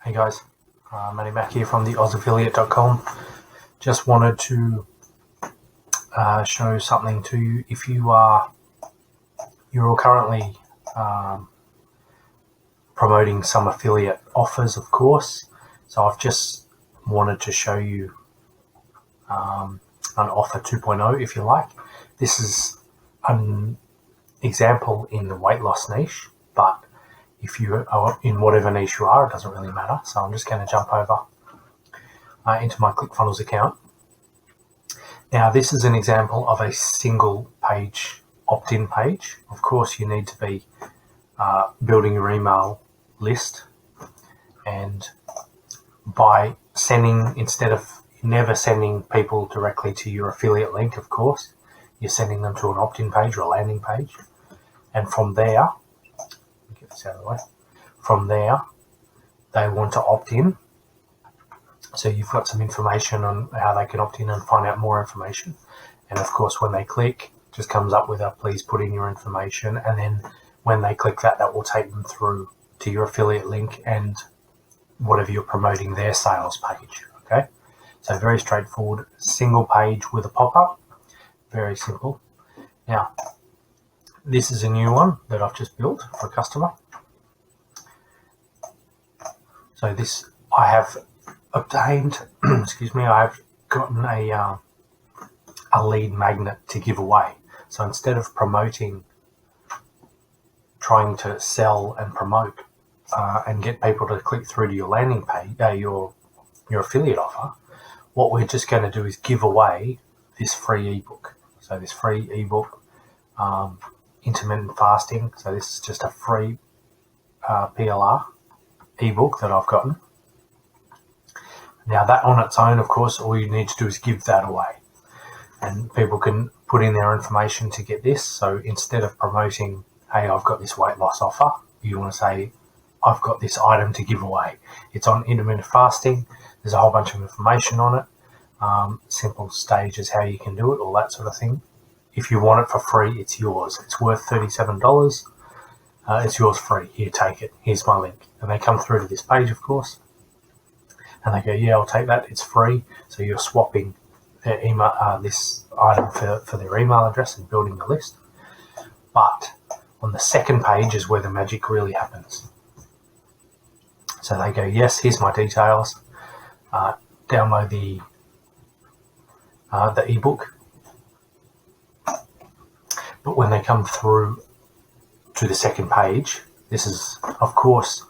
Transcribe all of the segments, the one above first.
Hey guys, Matty Mac here from the AusAffiliate.com. Just wanted to show something to you. If you're currently promoting some affiliate offers, of course. So I've just wanted to show you an offer 2.0, if you like. This is an example in the weight loss niche, but if you are in whatever niche you are, it doesn't really matter. So I'm just going to jump over into my Clickfunnels account. Now, this is an example of a single page opt-in page. Of course, you need to be building your email list, and by sending, instead of never sending people directly to your affiliate link, of course, you're sending them to an opt-in page or a landing page. And from there, get this out of the way. From there, they want to opt in. So you've got some information on how they can opt in and find out more information. And of course, when they click, it just comes up with a please put in your information. And then when they click that, that will take them through to your affiliate link and whatever you're promoting, their sales page. Okay. So very straightforward, single page with a pop-up. Very simple. Now, this is a new one that I've just built for a customer. So this I have obtained, I have gotten a lead magnet to give away. So instead of trying to sell and promote and get people to click through to your landing page, your affiliate offer, what we're just going to do is give away this free ebook. So this free ebook, intermittent fasting. So this is just a free PLR ebook that I've gotten. Now that on its own, of course, all you need to do is give that away, and people can put in their information to get this. So instead of promoting, hey, I've got this weight loss offer, you want to say, I've got this item to give away. It's on intermittent fasting. There's a whole bunch of information on it. Simple stages, how you can do it, all that sort of thing. If you want it for free, it's yours. It's worth $37. It's yours free. Here, take it. Here's my link. And they come through to this page, of course, and they go, yeah, I'll take that. It's free. So you're swapping their email, this item for their email address and building the list. But on the second page is where the magic really happens. So they go, yes, here's my details. Download the ebook. But when they come through to the second page, this is, of course,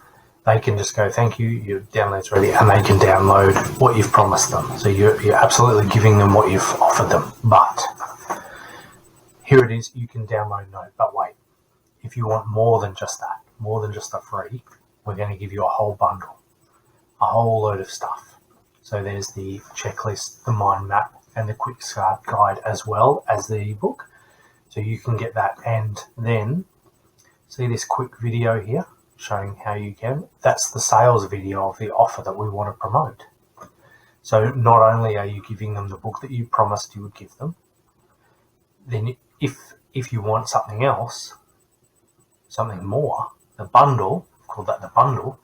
they can just go, thank you, your download's ready, and they can download what you've promised them. So you're absolutely giving them what you've offered them. But here it is, you can download Note. But wait, if you want more than just that, more than just the free, we're going to give you a whole bundle, a whole load of stuff. So there's the checklist, the mind map, and the quick start guide, as well as the ebook. So you can get that, and then see this quick video here showing how you can. That's the sales video of the offer that we want to promote. So not only are you giving them the book that you promised you would give them, then if you want something else, something more, the bundle, call that the bundle,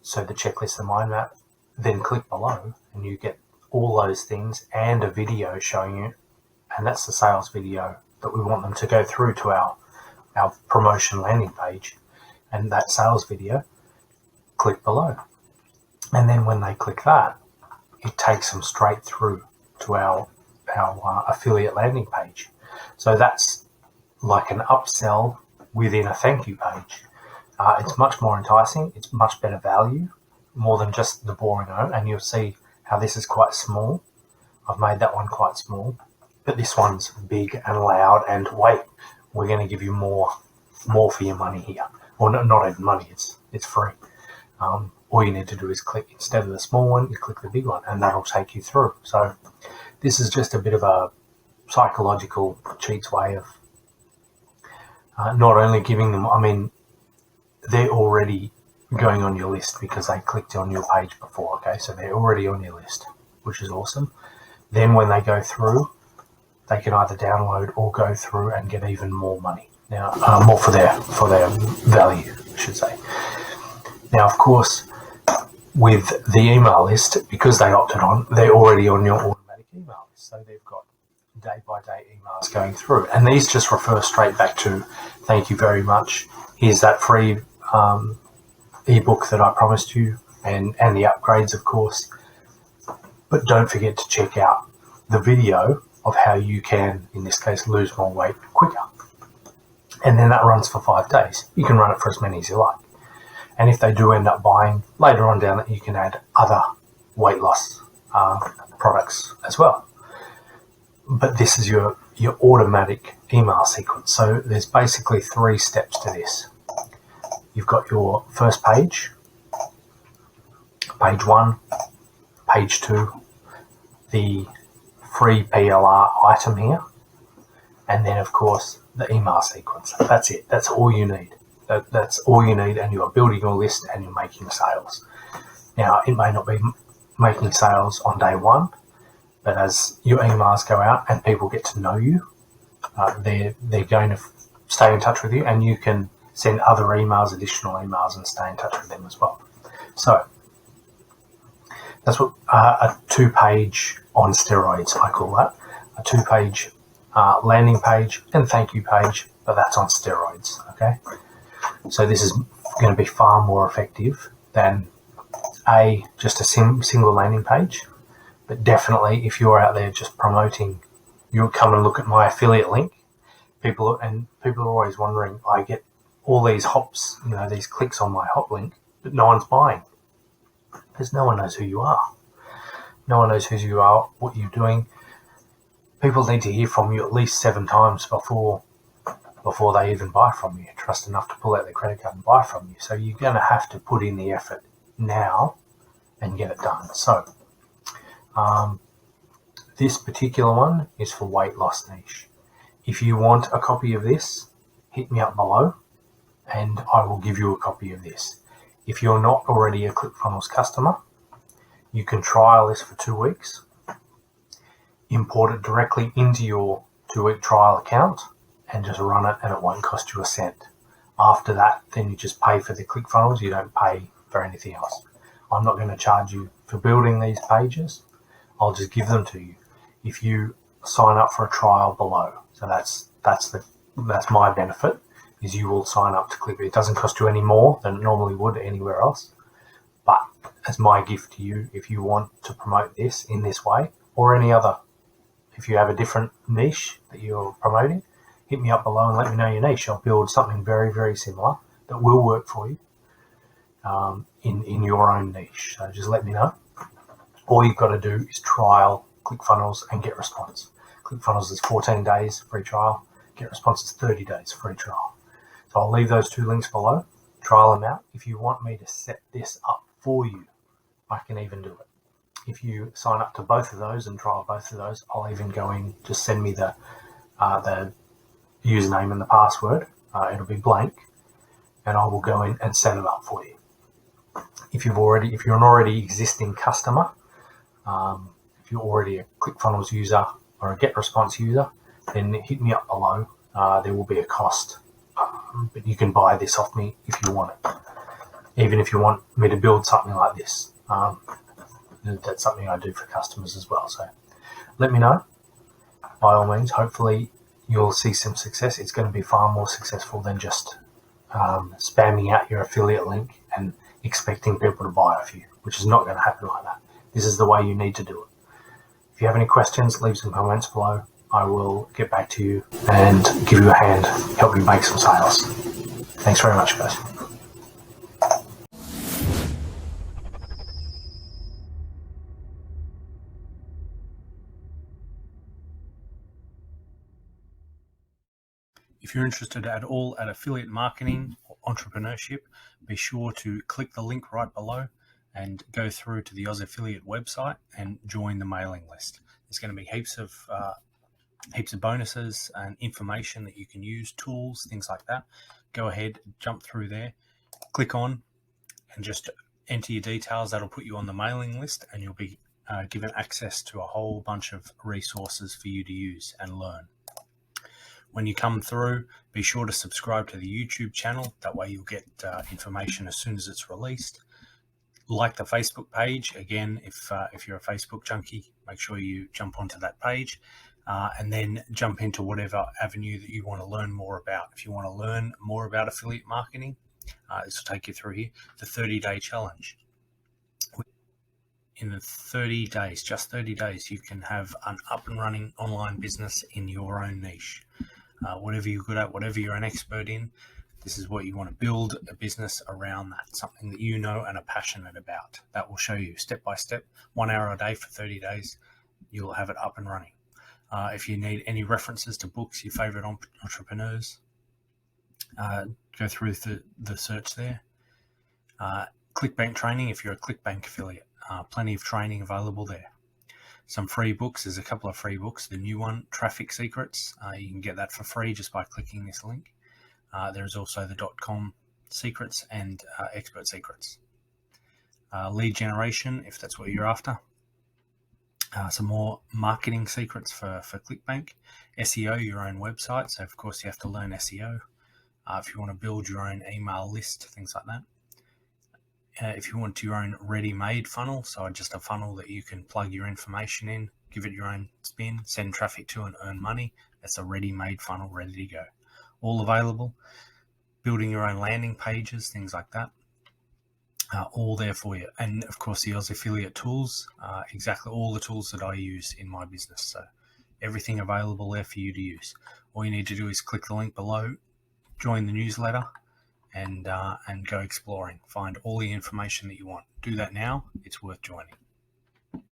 so the checklist, the mind map, then click below and you get all those things and a video showing you, and that's the sales video that we want them to go through to our promotion landing page, and that sales video, click below. And then when they click that, it takes them straight through to our affiliate landing page. So that's like an upsell within a thank you page. It's much more enticing. It's much better value, more than just the boring note. And you'll see how this is quite small. I've made that one quite small, but this one's big and loud, and wait, we're going to give you more for your money here. Or not even money, it's free. All you need to do is click, instead of the small one, you click the big one, and that'll take you through. So this is just a bit of a psychological cheats way of not only giving them, I mean, they're already going on your list because they clicked on your page before, okay? So they're already on your list, which is awesome. Then when they go through, they can either download or go through and get even more money. Now, more for their value, I should say. Now, of course, with the email list, because they opted on, they're already on your automatic email list. So they've got day-by-day emails going through. And these just refer straight back to, thank you very much. Here's that free ebook that I promised you, and the upgrades, of course. But don't forget to check out the video of how you can, in this case, lose more weight quicker. And then that runs for 5 days. You can run it for as many as you like. And if they do end up buying, later on down it, you can add other weight loss products as well. But this is your automatic email sequence. So there's basically 3 steps to this. You've got your first page, page 1, page 2, the free PLR item here, and then of course the email sequence. That's it. That's all you need. That's all you need, and you are building your list and you're making sales. Now, it may not be making sales on day 1, but as your emails go out and people get to know you, they're going to stay in touch with you, and you can send other emails, additional emails, and stay in touch with them as well. So that's what a 2-page on steroids, I call that. A 2-page landing page and thank you page, but that's on steroids, okay? So this is going to be far more effective than just a single landing page. But definitely, if you're out there just promoting, you'll come and look at my affiliate link. People are always wondering, I get all these hops, these clicks on my hop link, but no one's buying. Because no one knows who you are. No one knows who you are, what you're doing. People need to hear from you at least 7 times before they even buy from you. Trust enough to pull out their credit card and buy from you. So you're going to have to put in the effort now and get it done. So this particular one is for weight loss niche. If you want a copy of this, hit me up below and I will give you a copy of this. If you're not already a Clickfunnels customer, you can trial this for 2 weeks, import it directly into your 2-week trial account, and just run it, and it won't cost you a cent. After that, then you just pay for the Clickfunnels. You don't pay for anything else. I'm not going to charge you for building these pages. I'll just give them to you if you sign up for a trial below. So that's my benefit, is you will sign up to Clickbank. It doesn't cost you any more than it normally would anywhere else. But as my gift to you, if you want to promote this in this way, or any other, if you have a different niche that you're promoting, hit me up below and let me know your niche. I'll build something very, very similar that will work for you in your own niche. So just let me know. All you've got to do is trial Clickfunnels and Getresponse. Clickfunnels is 14 days free trial. Getresponse is 30 days free trial. So I'll leave those 2 links below. Trial them out. If you want me to set this up for you, I can even do it. If you sign up to both of those and trial both of those, I'll even go in, just send me the username and the password. It'll be blank, and I will go in and set it up for you. If you're an already existing customer, if you're already a Clickfunnels user or a Getresponse user, then hit me up below. There will be a cost, but you can buy this off me if you want it. Even if you want me to build something like this, that's something I do for customers as well. So let me know. By all means, hopefully you'll see some success. It's going to be far more successful than just spamming out your affiliate link and expecting people to buy off you, which is not going to happen like that. This is the way you need to do it. If you have any questions, leave some comments below. I will get back to you and give you a hand, help you make some sales. Thanks very much, guys. If you're interested at all at affiliate marketing or entrepreneurship, be sure to click the link right below and go through to the Oz Affiliate website and join the mailing list. There's going to be heaps of bonuses and information that you can use, tools, things like that. Go ahead, jump through there, click on and just enter your details. That'll put you on the mailing list, and you'll be given access to a whole bunch of resources for you to use and learn. When you come through, be sure to subscribe to the YouTube channel. That way you'll get information as soon as it's released. Like the Facebook page. Again, if you're a Facebook junkie, make sure you jump onto that page, and then jump into whatever avenue that you want to learn more about. If you want to learn more about affiliate marketing, this will take you through here, the 30-day challenge. In the 30 days, just 30 days, you can have an up and running online business in your own niche. Whatever you're good at, whatever you're an expert in, this is what you want to build a business around that, something that you know and are passionate about. That will show you step by step, 1 hour a day for 30 days, you'll have it up and running. If you need any references to books, your favorite entrepreneurs, go through the search there. Clickbank training, if you're a Clickbank affiliate, plenty of training available there. Some free books, there's a couple of free books. The new one, Traffic Secrets, you can get that for free just by clicking this link. There's also the .com secrets and expert secrets. Lead generation, if that's what you're after. Some more marketing secrets for Clickbank. SEO, your own website. So of course you have to learn SEO. If you want to build your own email list, things like that. If you want your own ready-made funnel, so just a funnel that you can plug your information in, give it your own spin, send traffic to and earn money, that's a ready-made funnel ready to go. All available. Building your own landing pages, things like that, all there for you. And of course the Oz affiliate tools, exactly all the tools that I use in my business. So everything available there for you to use. All you need to do is click the link below, join the newsletter, and go exploring. Find all the information that you want. Do that now. It's worth joining.